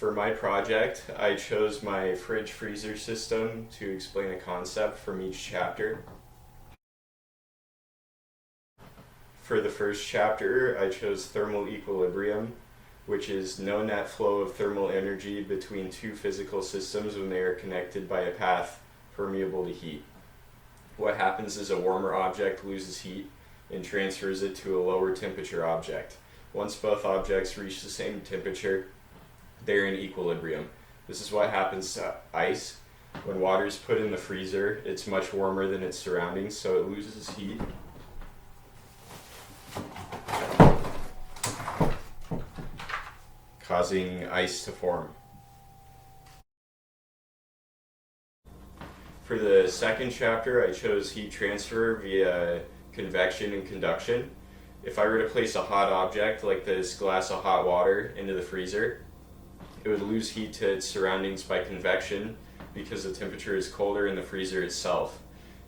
For my project, I chose my fridge freezer system to explain a concept from each chapter. For the first chapter, I chose thermal equilibrium, which is no net flow of thermal energy between two physical systems when they are connected by a path permeable to heat. What happens is a warmer object loses heat and transfers it to a lower temperature object. Once both objects reach the same temperature, they're in equilibrium. This is what happens to ice. When water is put in the freezer, it's much warmer than its surroundings, so it loses heat. Causing ice to form. For the second chapter, I chose heat transfer via convection and conduction. If I were to place a hot object, like this glass of hot water, into the freezer, it would lose heat to its surroundings by convection because the temperature is colder in the freezer itself.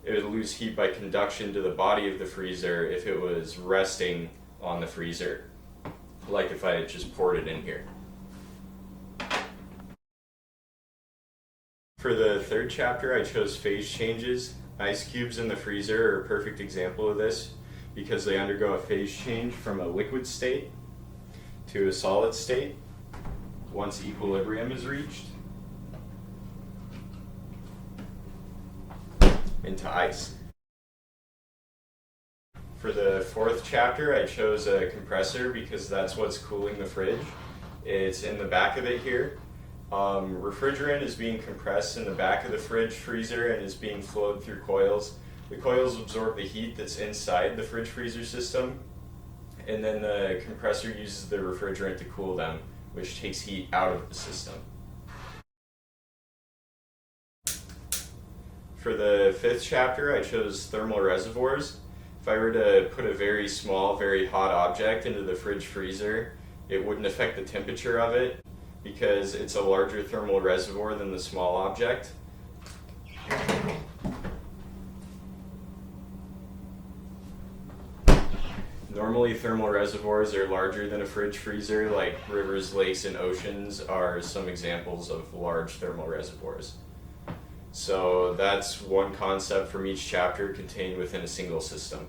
It would lose heat by conduction to the body of the freezer if it was resting on the freezer, like if I had just poured it in here. For the third chapter, I chose phase changes. Ice cubes in the freezer are a perfect example of this because they undergo a phase change from a liquid state to a solid state once equilibrium is reached into ice. For the fourth chapter, I chose a compressor because that's what's cooling the fridge. It's in the back of it here. Refrigerant is being compressed in the back of the fridge freezer and is being flowed through coils. The coils absorb the heat that's inside the fridge freezer system, and then the compressor uses the refrigerant to cool them, which takes heat out of the system. For the fifth chapter, I chose thermal reservoirs. If I were to put a very small, very hot object into the fridge freezer, it wouldn't affect the temperature of it because it's a larger thermal reservoir than the small object. Normally, thermal reservoirs are larger than a fridge freezer, like rivers, lakes, and oceans are some examples of large thermal reservoirs. So that's one concept from each chapter contained within a single system.